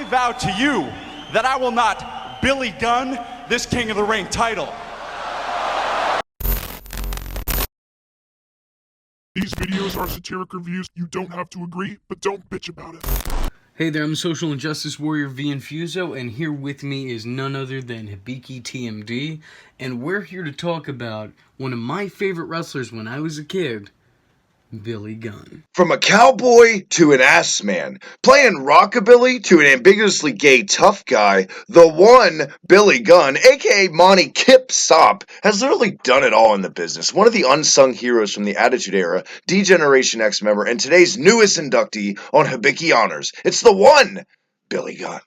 I vow to you that I will not Billy Gunn this King of the Ring title. These videos are satiric reviews. You don't have to agree, but don't bitch about it. Hey there, I'm Social Injustice Warrior V Infuso, and here with me is none other than Hibiki TMD, and we're here to talk about one of my favorite wrestlers when I was a kid, Billy Gunn. From a cowboy to an ass man, playing rockabilly to an ambiguously gay tough guy, the one, Billy Gunn, aka Monty Kip Sop, has literally done it all in the business. One of the unsung heroes from the Attitude Era, Degeneration X member, and today's newest inductee on Hibiki Honors. It's the one, Billy Gunn.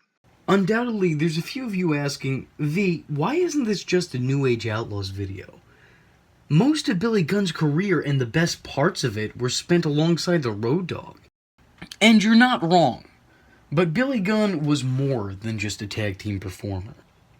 Undoubtedly, there's a few of you asking, V, why isn't this just a New Age Outlaws video? Most of Billy Gunn's career and the best parts of it were spent alongside the Road Dogg. And you're not wrong, but Billy Gunn was more than just a tag team performer.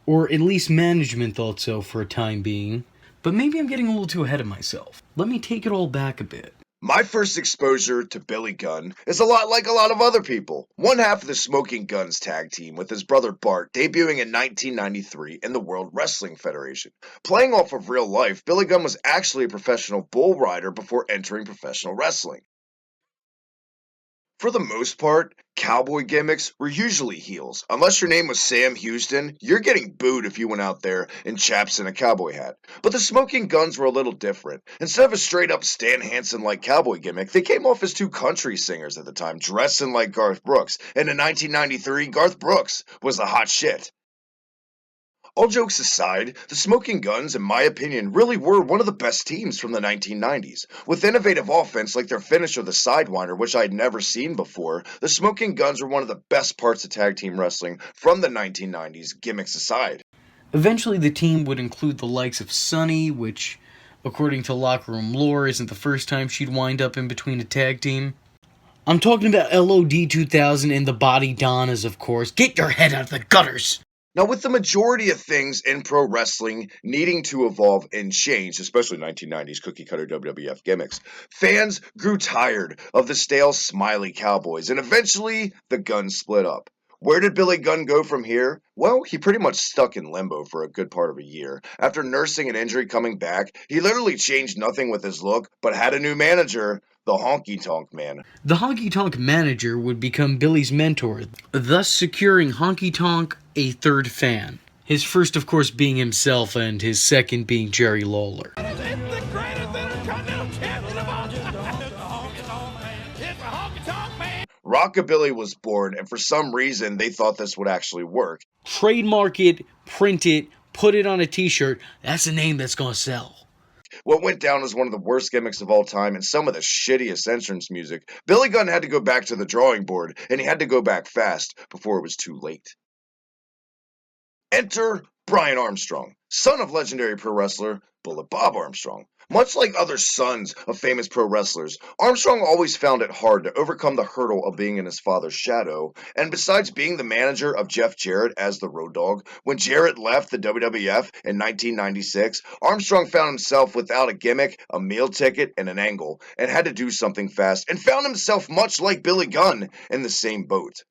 Or at least management thought so for a time being, but maybe I'm getting a little too ahead of myself. Let me take it all back a bit. My first exposure to Billy Gunn is a lot like a lot of other people. One half of the Smoking Guns tag team with his brother Bart debuting in 1993 in the World Wrestling Federation. Playing off of real life, Billy Gunn was actually a professional bull rider before entering professional wrestling. For the most part, cowboy gimmicks were usually heels. Unless your name was Sam Houston, you're getting booed if you went out there in chaps and a cowboy hat. But the Smoking Guns were a little different. Instead of a straight-up Stan Hansen-like cowboy gimmick, they came off as two country singers at the time, dressing like Garth Brooks. And in 1993, Garth Brooks was the hot shit. All jokes aside, the Smoking Guns, in my opinion, really were one of the best teams from the 1990s. With innovative offense like their finisher, the Sidewinder, which I had never seen before, the Smoking Guns were one of the best parts of tag team wrestling from the 1990s, gimmicks aside. Eventually the team would include the likes of Sunny, which, according to locker room lore, isn't the first time she'd wind up in between a tag team. I'm talking about LOD 2000 and the Body Donnas, of course. Get your head out of the gutters! Now, with the majority of things in pro wrestling needing to evolve and change, especially 1990s cookie-cutter WWF gimmicks, fans grew tired of the stale smiley cowboys, and eventually the Guns split up. Where did Billy Gunn go from here? Well, he pretty much stuck in limbo for a good part of a year. After nursing an injury coming back, he literally changed nothing with his look, but had a new manager, the Honky Tonk Man. The Honky Tonk manager would become Billy's mentor, thus securing Honky Tonk a third fan. His first, of course, being himself, and his second being Jerry Lawler. Rockabilly was born, and for some reason, they thought this would actually work. Trademark it, print it, put it on a t-shirt. That's a name that's gonna sell. What went down as one of the worst gimmicks of all time and some of the shittiest entrance music, Billy Gunn had to go back to the drawing board, and he had to go back fast before it was too late. Enter Brian Armstrong, son of legendary pro wrestler Bullet Bob Armstrong. Much like other sons of famous pro wrestlers, Armstrong always found it hard to overcome the hurdle of being in his father's shadow, and besides being the manager of Jeff Jarrett as the Road Dogg, when Jarrett left the WWF in 1996, Armstrong found himself without a gimmick, a meal ticket, and an angle, and had to do something fast, and found himself much like Billy Gunn in the same boat.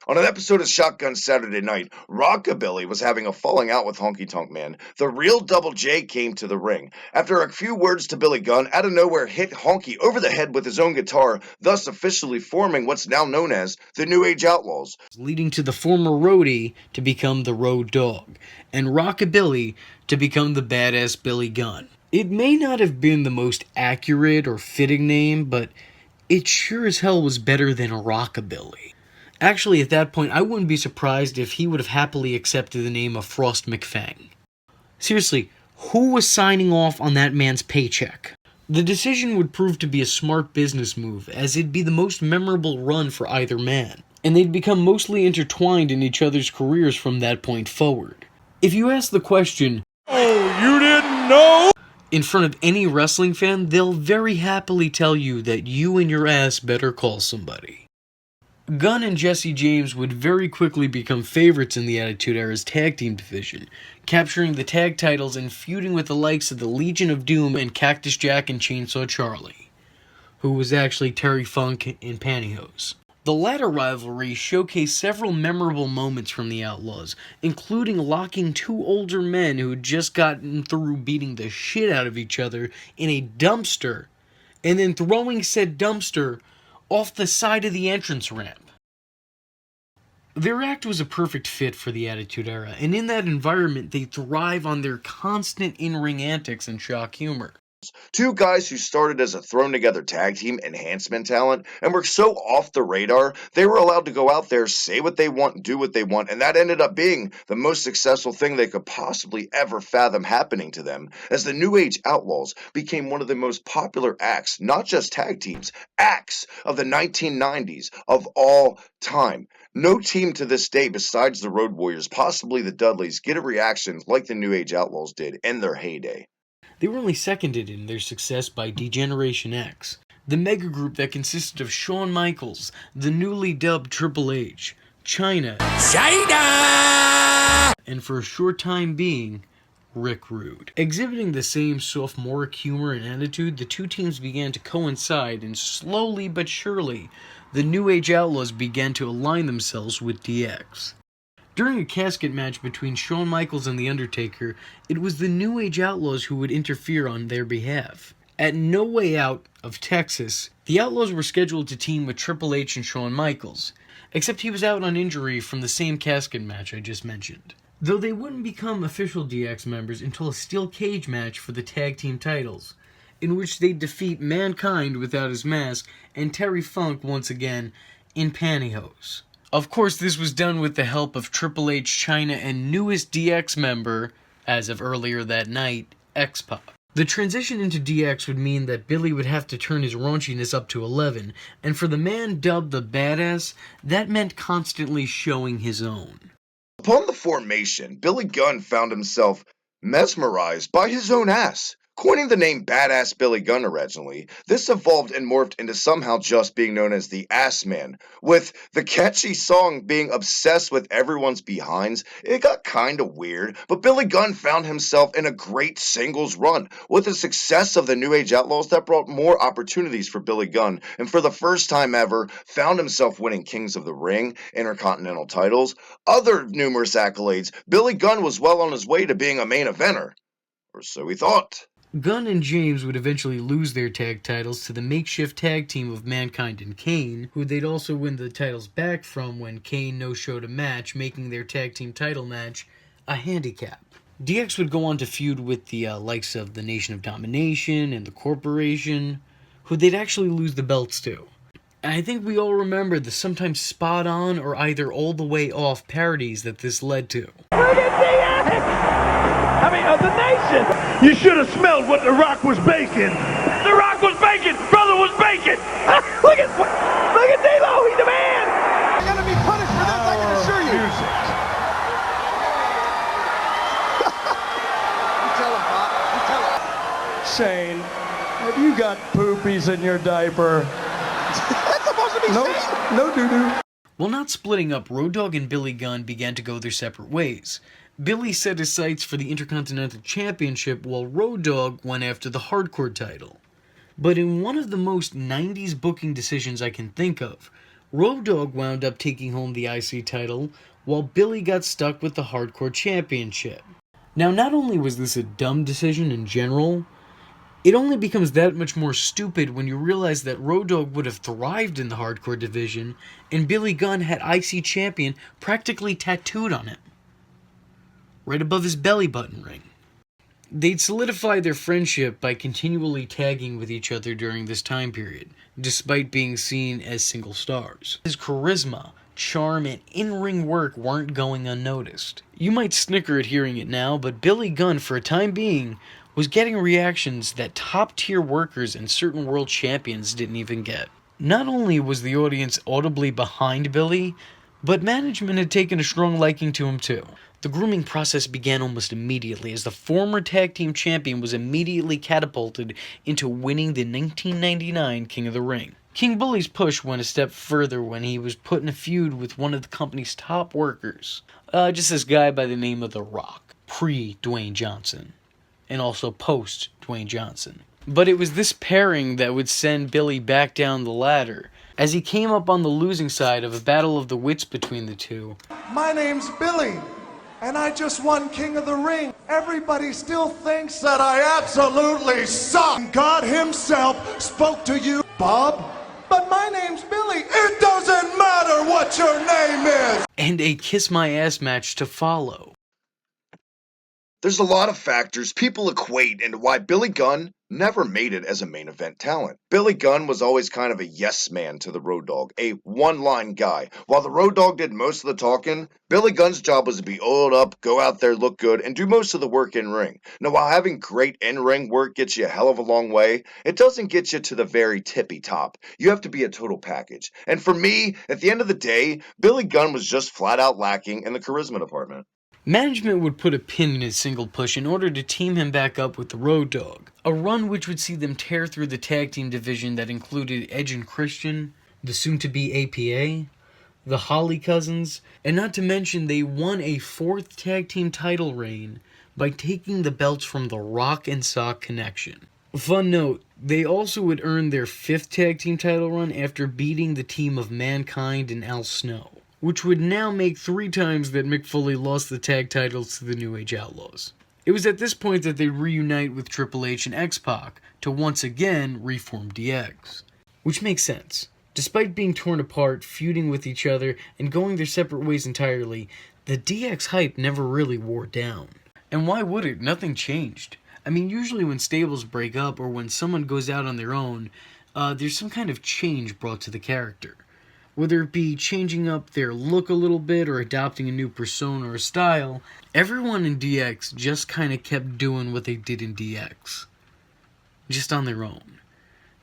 On an episode of Shotgun Saturday Night, Rockabilly was having a falling out with Honky Tonk Man. The real Double J came to the ring. After a few words to Billy Gunn, out of nowhere hit Honky over the head with his own guitar, thus officially forming what's now known as the New Age Outlaws. Leading to the former roadie to become the Road Dogg, and Rockabilly to become the badass Billy Gunn. It may not have been the most accurate or fitting name, but it sure as hell was better than Rockabilly. Actually, at that point, I wouldn't be surprised if he would have happily accepted the name of Frost McFang. Seriously, who was signing off on that man's paycheck? The decision would prove to be a smart business move, as it'd be the most memorable run for either man, and they'd become mostly intertwined in each other's careers from that point forward. If you ask the question, "Oh, you didn't know?" in front of any wrestling fan, they'll very happily tell you that you and your ass better call somebody. Gunn and Jesse James would very quickly become favorites in the Attitude Era's tag team division, capturing the tag titles and feuding with the likes of the Legion of Doom and Cactus Jack and Chainsaw Charlie, who was actually Terry Funk in pantyhose. The latter rivalry showcased several memorable moments from the Outlaws, including locking two older men who had just gotten through beating the shit out of each other in a dumpster, and then throwing said dumpster off the side of the entrance ramp. Their act was a perfect fit for the Attitude Era, and in that environment they thrive on their constant in-ring antics and shock humor. Two guys who started as a thrown-together tag team enhancement talent and were so off the radar, they were allowed to go out there, say what they want, do what they want, and that ended up being the most successful thing they could possibly ever fathom happening to them, as the New Age Outlaws became one of the most popular acts, not just tag teams, acts of the 1990s of all time. No team to this day besides the Road Warriors, possibly the Dudleys, get a reaction like the New Age Outlaws did in their heyday. They were only seconded in their success by Degeneration X, the mega group that consisted of Shawn Michaels, the newly dubbed Triple H, China, and for a short time being, Rick Rude. Exhibiting the same sophomoric humor and attitude, the two teams began to coincide, and slowly but surely, the New Age Outlaws began to align themselves with DX. During a casket match between Shawn Michaels and The Undertaker, it was the New Age Outlaws who would interfere on their behalf. At No Way Out of Texas, the Outlaws were scheduled to team with Triple H and Shawn Michaels, except he was out on injury from the same casket match I just mentioned. Though they wouldn't become official DX members until a steel cage match for the tag team titles, in which they'd defeat Mankind without his mask and Terry Funk once again in pantyhose. Of course, this was done with the help of Triple H, China, and newest DX member, as of earlier that night, X-pac. The transition into DX would mean that Billy would have to turn his raunchiness up to 11, and for the man dubbed the Badass, that meant constantly showing his own. Upon the formation, Billy Gunn found himself mesmerized by his own ass. Coining the name Badass Billy Gunn originally, this evolved and morphed into somehow just being known as the Ass Man. With the catchy song being obsessed with everyone's behinds, it got kinda weird, but Billy Gunn found himself in a great singles run, with the success of the New Age Outlaws that brought more opportunities for Billy Gunn, and for the first time ever, found himself winning Kings of the Ring, Intercontinental titles, other numerous accolades. Billy Gunn was well on his way to being a main eventer. Or so he thought. Gunn and James would eventually lose their tag titles to the makeshift tag team of Mankind and Kane, who they'd also win the titles back from when Kane no-showed a match, making their tag team title match a handicap. DX would go on to feud with the likes of the Nation of Domination and the Corporation, who they'd actually lose the belts to. And I think we all remember the sometimes spot-on or either all the way off parodies that this led to. Of the nation. You should have smelled what The Rock was baking. The Rock was baking. Brother was baking. Look at D-Lo. He's the man. You're going to be punished for this, I can assure you. You tell him, Pop. You tell him. Shane, have you got poopies in your diaper? That's supposed to be Shane. No doo-doo. While not splitting up, Road Dogg and Billy Gunn began to go their separate ways. Billy set his sights for the Intercontinental Championship, while Road Dogg went after the Hardcore title. But in one of the most 90s booking decisions I can think of, Road Dogg wound up taking home the IC title, while Billy got stuck with the Hardcore Championship. Now, not only was this a dumb decision in general, it only becomes that much more stupid when you realize that Road Dogg would have thrived in the Hardcore division, and Billy Gunn had IC Champion practically tattooed on him, right above his belly button ring. They'd solidified their friendship by continually tagging with each other during this time period, despite being seen as single stars. His charisma, charm, and in-ring work weren't going unnoticed. You might snicker at hearing it now, but Billy Gunn, for a time being, was getting reactions that top-tier workers and certain world champions didn't even get. Not only was the audience audibly behind Billy, but management had taken a strong liking to him too. The grooming process began almost immediately, as the former tag team champion was immediately catapulted into winning the 1999 King of the Ring. King Bully's push went a step further when he was put in a feud with one of the company's top workers. Just this guy by the name of The Rock, pre-Dwayne Johnson, and also post-Dwayne Johnson. But it was this pairing that would send Billy back down the ladder, as he came up on the losing side of a battle of the wits between the two. My name's Billy, and I just won King of the Ring. Everybody still thinks that I absolutely suck. God himself spoke to you, Bob. But my name's Billy. It doesn't matter what your name is. And a kiss my ass match to follow. There's a lot of factors people equate into why Billy Gunn never made it as a main event talent. Billy Gunn was always kind of a yes man to the Road Dogg, a one-line guy. While the Road Dogg did most of the talking, Billy Gunn's job was to be oiled up, go out there, look good, and do most of the work in ring. Now, while having great in-ring work gets you a hell of a long way, it doesn't get you to the very tippy top. You have to be a total package. And for me, at the end of the day, Billy Gunn was just flat out lacking in the charisma department. Management would put a pin in his single push in order to team him back up with the Road Dogg, a run which would see them tear through the tag team division that included Edge and Christian, the soon-to-be APA, the Holly Cousins, and not to mention they won a 4th tag team title reign by taking the belts from the Rock and Sock Connection. Fun note, they also would earn their 5th tag team title run after beating the team of Mankind and Al Snow, which would now make 3 times that Mick Foley lost the tag titles to the New Age Outlaws. It was at this point that they reunite with Triple H and X-pac to once again reform DX. Which makes sense. Despite being torn apart, feuding with each other, and going their separate ways entirely, the DX hype never really wore down. And why would it? Nothing changed. I mean, usually when stables break up or when someone goes out on their own, there's some kind of change brought to the character. Whether it be changing up their look a little bit or adopting a new persona or style, everyone in DX just kind of kept doing what they did in DX. Just on their own.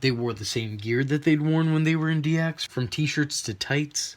They wore the same gear that they'd worn when they were in DX, from t-shirts to tights.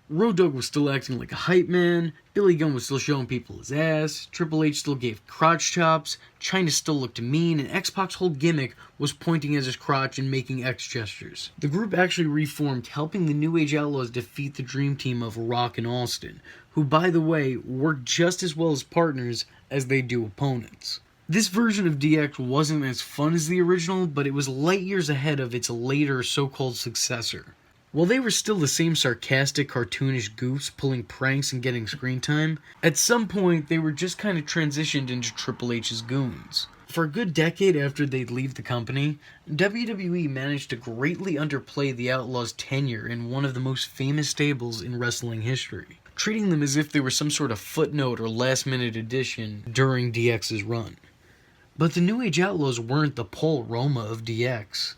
Road Dogg was still acting like a hype man, Billy Gunn was still showing people his ass, Triple H still gave crotch chops, Chyna still looked mean, and X-Pac's whole gimmick was pointing at his crotch and making X gestures. The group actually reformed, helping the New Age Outlaws defeat the Dream Team of Rock and Austin, who, by the way, work just as well as partners as they do opponents. This version of DX wasn't as fun as the original, but it was light years ahead of its later so-called successor. While they were still the same sarcastic, cartoonish goofs pulling pranks and getting screen time, at some point they were just kind of transitioned into Triple H's goons. For a good decade after they'd leave the company, WWE managed to greatly underplay the Outlaws' tenure in one of the most famous stables in wrestling history, treating them as if they were some sort of footnote or last-minute addition during DX's run. But the New Age Outlaws weren't the Paul Roma of DX.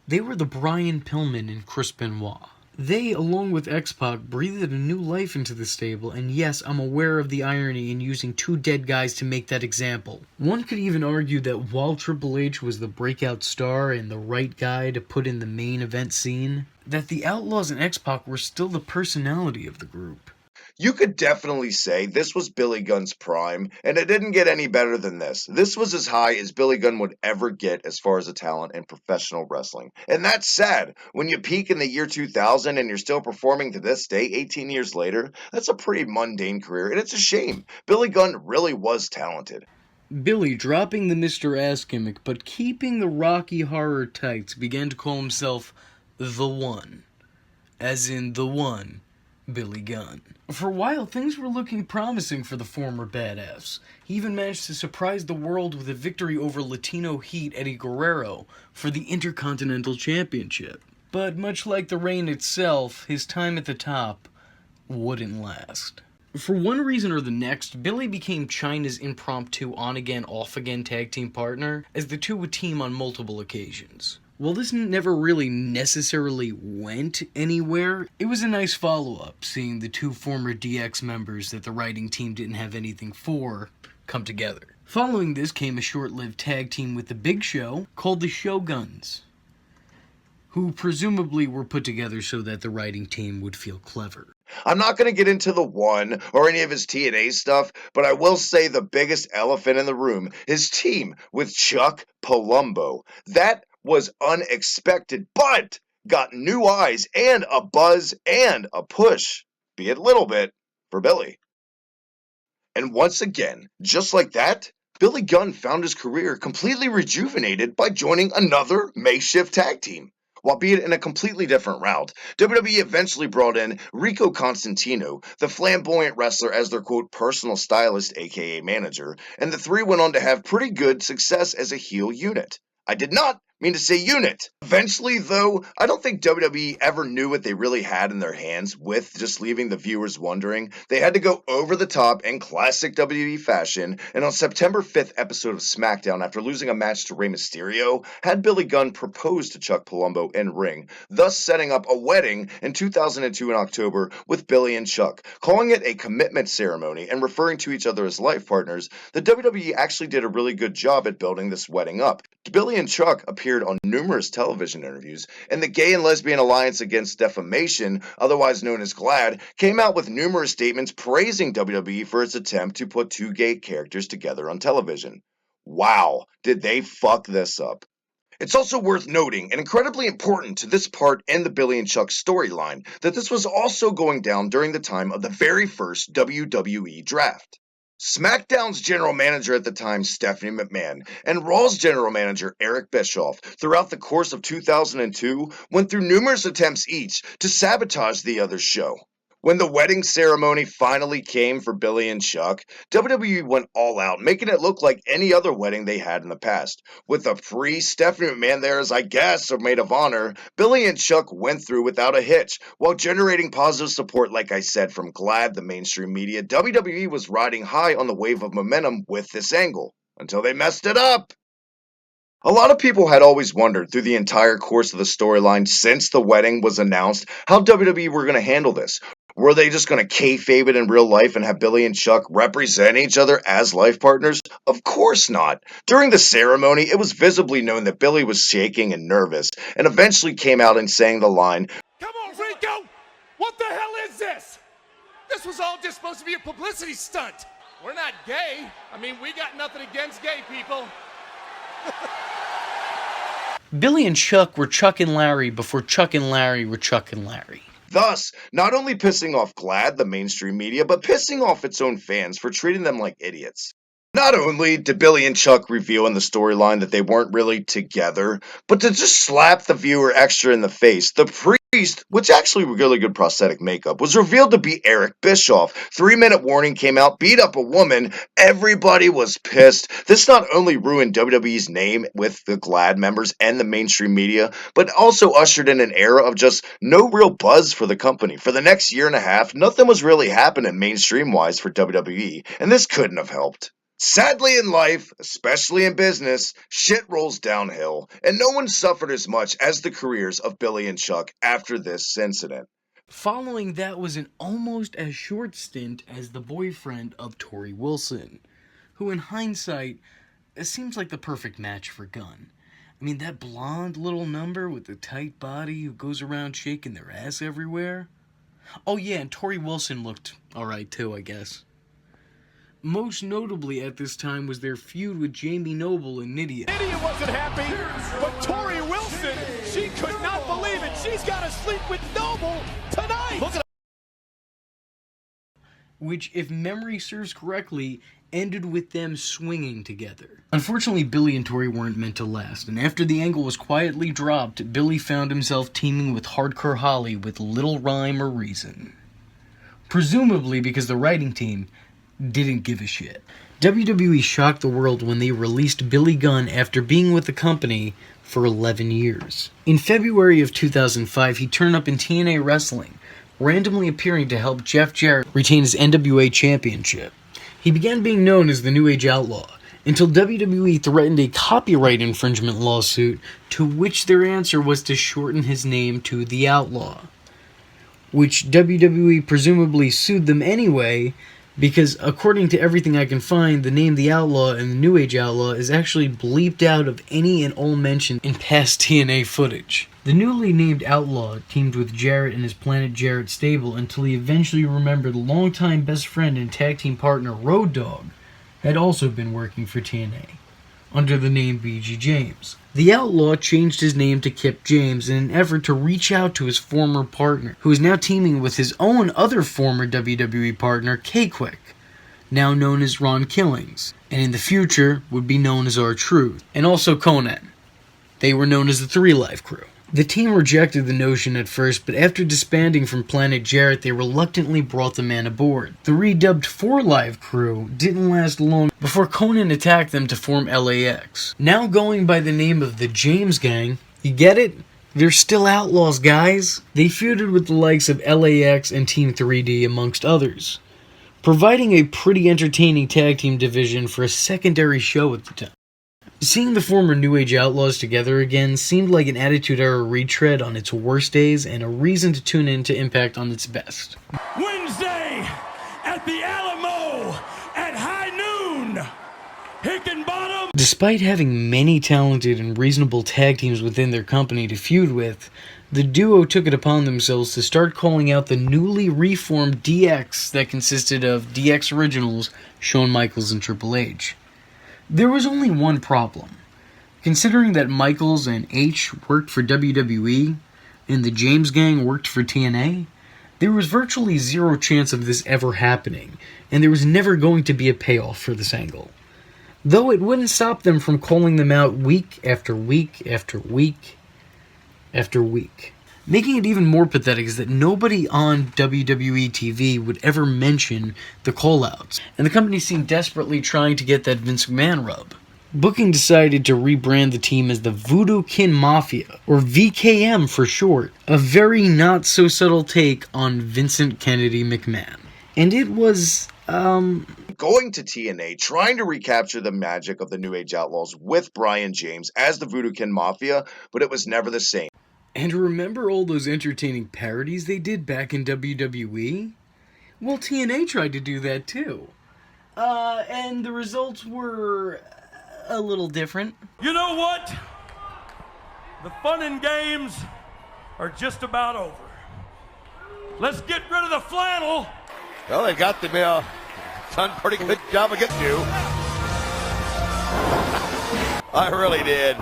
They were the Brian Pillman and Chris Benoit. They, along with X-Pac, breathed a new life into the stable, and yes, I'm aware of the irony in using 2 dead guys to make that example. One could even argue that while Triple H was the breakout star and the right guy to put in the main event scene, that the Outlaws and X-Pac were still the personality of the group. You could definitely say this was Billy Gunn's prime, and it didn't get any better than this. This was as high as Billy Gunn would ever get as far as a talent in professional wrestling. And that's sad. When you peak in the year 2000 and you're still performing to this day, 18 years later, that's a pretty mundane career, and it's a shame. Billy Gunn really was talented. Billy, dropping the Mr. Ass gimmick, but keeping the Rocky Horror tights, began to call himself The One. As in the one, Billy Gunn. For a while, things were looking promising for the former badass. He even managed to surprise the world with a victory over Latino Heat Eddie Guerrero for the Intercontinental Championship. But much like the reign itself, his time at the top wouldn't last. For one reason or the next, Billy became Chyna's impromptu on-again, off-again tag team partner, as the two would team on multiple occasions. While this never really necessarily went anywhere, it was a nice follow-up, seeing the 2 former DX members that the writing team didn't have anything for come together. Following this came a short-lived tag team with the Big Show called the Shoguns, who presumably were put together so that the writing team would feel clever. I'm not going to get into the One or any of his TNA stuff, but I will say the biggest elephant in the room, his team with Chuck Palumbo. That was unexpected, but got new eyes and a buzz and a push, be it little bit, for Billy. And once again, just like that, Billy Gunn found his career completely rejuvenated by joining another makeshift tag team. Albeit in a completely different route, WWE eventually brought in Rico Constantino, the flamboyant wrestler, as their quote personal stylist aka manager, and the three went on to have pretty good success as a heel unit. I did not mean to say unit. Eventually, though, I don't think WWE ever knew what they really had in their hands with just leaving the viewers wondering. They had to go over the top in classic WWE fashion, and on September 5th episode of SmackDown, after losing a match to Rey Mysterio, had Billy Gunn propose to Chuck Palumbo in ring, thus setting up a wedding in 2002 in October with Billy and Chuck. Calling it a commitment ceremony and referring to each other as life partners, the WWE actually did a really good job at building this wedding up. Billy and Chuck appeared on numerous television interviews, and the Gay and Lesbian Alliance Against Defamation, otherwise known as GLAAD, came out with numerous statements praising WWE for its attempt to put two gay characters together on television. Wow, did they fuck this up. It's also worth noting, and incredibly important to this part in the Billy and Chuck storyline, that this was also going down during the time of the very first WWE draft. SmackDown's general manager at the time, Stephanie McMahon, and Raw's general manager, Eric Bischoff, throughout the course of 2002, went through numerous attempts each to sabotage the other's show. When the wedding ceremony finally came for Billy and Chuck, WWE went all out, making it look like any other wedding they had in the past. With a free Stephanie McMahon there as, I guess, a maid of honor, Billy and Chuck went through without a hitch. While generating positive support, like I said, from GLAAD, the mainstream media, WWE was riding high on the wave of momentum with this angle, until they messed it up. A lot of people had always wondered through the entire course of the storyline since the wedding was announced how WWE were going to handle this. Were they just going to kayfabe it in real life and have Billy and Chuck represent each other as life partners? Of course not. During the ceremony, it was visibly known that Billy was shaking and nervous, and eventually came out and sang the line, "Come on, Rico! What the hell is this? This was all just supposed to be a publicity stunt. We're not gay. I mean, we got nothing against gay people." Billy and Chuck were Chuck and Larry before Chuck and Larry were Chuck and Larry. Thus, not only pissing off GLAAD, the mainstream media, but pissing off its own fans for treating them like idiots. Not only did Billy and Chuck reveal in the storyline that they weren't really together, but to just slap the viewer extra in the face, the priest, which actually really good prosthetic makeup, was revealed to be Eric Bischoff. 3-minute warning came out, beat up a woman, everybody was pissed. This not only ruined WWE's name with the GLAAD members and the mainstream media, but also ushered in an era of just no real buzz for the company. For the next year and a half, nothing was really happening mainstream-wise for WWE, and this couldn't have helped. Sadly in life, especially in business, shit rolls downhill, and no one suffered as much as the careers of Billy and Chuck after this incident. Following that was an almost as short stint as the boyfriend of Tori Wilson, who in hindsight seems like the perfect match for Gunn. I mean, that blonde little number with the tight body who goes around shaking their ass everywhere. Oh yeah, and Tori Wilson looked alright too, I guess. Most notably at this time was their feud with Jamie Noble and Nydia. Nydia wasn't happy, but Tori Wilson, she could not believe it. She's got to sleep with Noble tonight. Look at which, if memory serves correctly, ended with them swinging together. Unfortunately, Billy and Tori weren't meant to last, and after the angle was quietly dropped, Billy found himself teaming with Hardcore Holly with little rhyme or reason. Presumably because the writing team didn't give a shit. WWE shocked the world when they released Billy Gunn after being with the company for 11 years. In February of 2005, he turned up in TNA Wrestling, randomly appearing to help Jeff Jarrett retain his NWA championship. He began being known as the New Age Outlaw, until WWE threatened a copyright infringement lawsuit, to which their answer was to shorten his name to The Outlaw, which WWE presumably sued them anyway, because according to everything I can find, the name The Outlaw and the New Age Outlaw is actually bleeped out of any and all mention in past TNA footage. The newly named Outlaw teamed with Jarrett and his Planet Jarrett stable until he eventually remembered longtime best friend and tag team partner Road Dogg had also been working for TNA, under the name BG James. The Outlaw changed his name to Kip James in an effort to reach out to his former partner, who is now teaming with his own other former WWE partner, K-Quick, now known as Ron Killings, and in the future would be known as R-Truth, and also Conan. They were known as the Three Life Crew. The team rejected the notion at first, but after disbanding from Planet Jarrett, they reluctantly brought the man aboard. The redubbed 4 Live crew didn't last long before Conan attacked them to form LAX. Now going by the name of the James Gang, you get it? They're still outlaws, guys. They feuded with the likes of LAX and Team 3D, amongst others, providing a pretty entertaining tag team division for a secondary show at the time. Seeing the former New Age Outlaws together again seemed like an Attitude Era retread on its worst days and a reason to tune in to Impact on its best. Wednesday at the Alamo at high noon. Hickenbottom. Despite having many talented and reasonable tag teams within their company to feud with, the duo took it upon themselves to start calling out the newly reformed DX that consisted of DX Originals, Shawn Michaels and Triple H. There was only one problem. Considering that Michaels and H worked for WWE, and the James Gang worked for TNA, there was virtually zero chance of this ever happening, and there was never going to be a payoff for this angle. Though it wouldn't stop them from calling them out week after week after week after week. Making it even more pathetic is that nobody on WWE TV would ever mention the callouts, and the company seemed desperately trying to get that Vince McMahon rub. Booking decided to rebrand the team as the Voodoo Kin Mafia, or VKM for short, a very not-so-subtle take on Vincent Kennedy McMahon. And it was, going to TNA, trying to recapture the magic of the New Age Outlaws with Brian James as the Voodoo Kin Mafia, but it was never the same. And remember all those entertaining parodies they did back in WWE? Well, TNA tried to do that too. And the results were a little different. You know what? The fun and games are just about over. Let's get rid of the flannel. Well, they've got the done a pretty good job against you. I really did.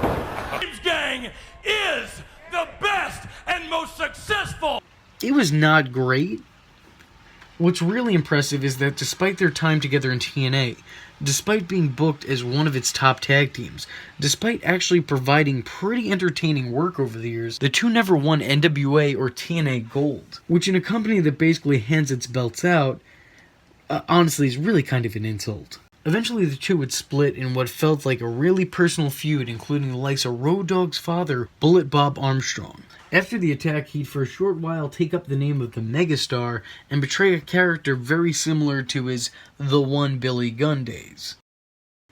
James Gang is the best and most successful. It was not great. What's really impressive is that despite their time together in TNA, despite being booked as one of its top tag teams, despite actually providing pretty entertaining work over the years, the two never won NWA or TNA Gold, which in a company that basically hands its belts out, honestly is really kind of an insult. Eventually the two would split in what felt like a really personal feud, including the likes of Road Dogg's father, Bullet Bob Armstrong. After the attack, he'd for a short while take up the name of the Megastar and betray a character very similar to his The One Billy Gunn days.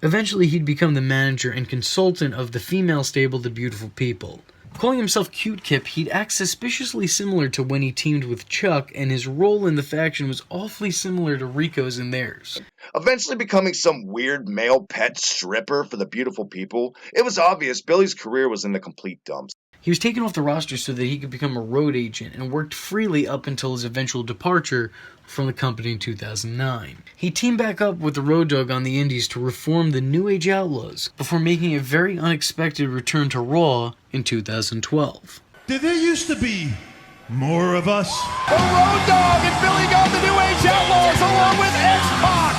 Eventually he'd become the manager and consultant of the female stable The Beautiful People. Calling himself Cute Kip, he'd act suspiciously similar to when he teamed with Chuck, and his role in the faction was awfully similar to Rico's in theirs. Eventually becoming some weird male pet stripper for The Beautiful People, it was obvious Billy's career was in the complete dumps. He was taken off the roster so that he could become a road agent and worked freely up until his eventual departure from the company in 2009. He teamed back up with the Road Dogg on the Indies to reform the New Age Outlaws before making a very unexpected return to Raw in 2012. Did there used to be more of us? The Road Dogg and Billy Gunn, the New Age Outlaws, along with X-pac.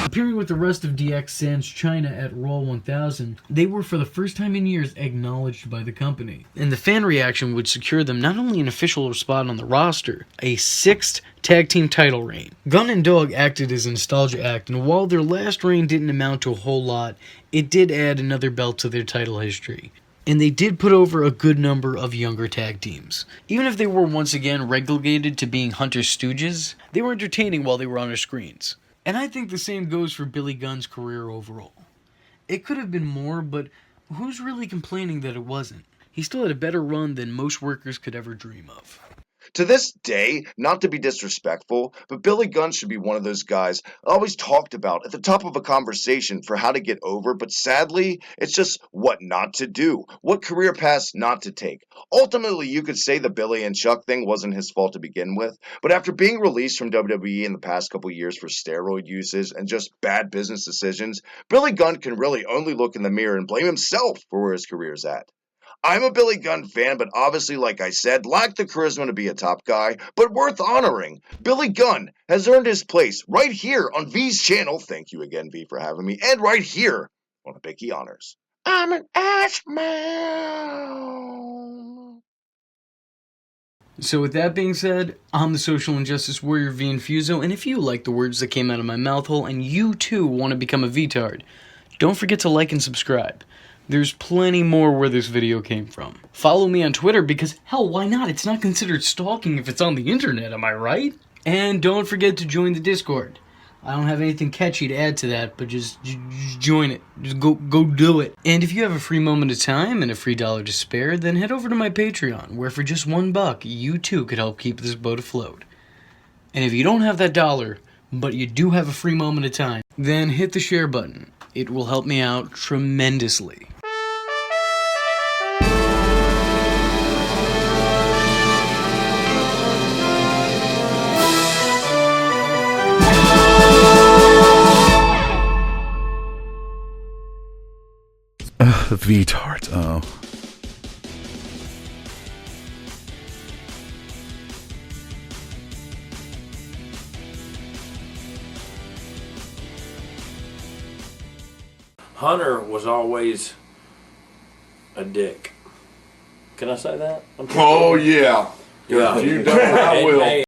Appearing with the rest of DX sans China at Raw 1000, they were for the first time in years acknowledged by the company. And the fan reaction would secure them not only an official spot on the roster, a 6th tag team title reign. Gunn and Dogg acted as a nostalgia act, and while their last reign didn't amount to a whole lot, it did add another belt to their title history. And they did put over a good number of younger tag teams. Even if they were once again relegated to being Hunter Stooges, they were entertaining while they were on our screens. And I think the same goes for Billy Gunn's career overall. It could have been more, but who's really complaining that it wasn't? He still had a better run than most workers could ever dream of. To this day, not to be disrespectful, but Billy Gunn should be one of those guys always talked about at the top of a conversation for how to get over, but sadly, it's just what not to do, what career paths not to take. Ultimately, you could say the Billy and Chuck thing wasn't his fault to begin with, but after being released from WWE in the past couple years for steroid usage and just bad business decisions, Billy Gunn can really only look in the mirror and blame himself for where his career's at. I'm a Billy Gunn fan, but obviously, like I said, lacked the charisma to be a top guy, but worth honoring. Billy Gunn has earned his place right here on V's channel. Thank you again, V, for having me. And right here on the Big E Honors. I'm an Ash Man. So with that being said, I'm the Social Injustice Warrior V Infuso, and if you like the words that came out of my mouth hole and you too want to become a VTard, don't forget to like and subscribe. There's plenty more where this video came from. Follow me on Twitter because, hell, why not? It's not considered stalking if it's on the internet, am I right? And don't forget to join the Discord. I don't have anything catchy to add to that, but just join it. Just go do it. And if you have a free moment of time and a free $1 to spare, then head over to my Patreon, where for just $1, you too could help keep this boat afloat. And if you don't have that $1, but you do have a free moment of time, then hit the share button. It will help me out tremendously. The VTards, oh. Hunter was always a dick. Can I say that? Oh, yeah. Yeah. If you don't, I will.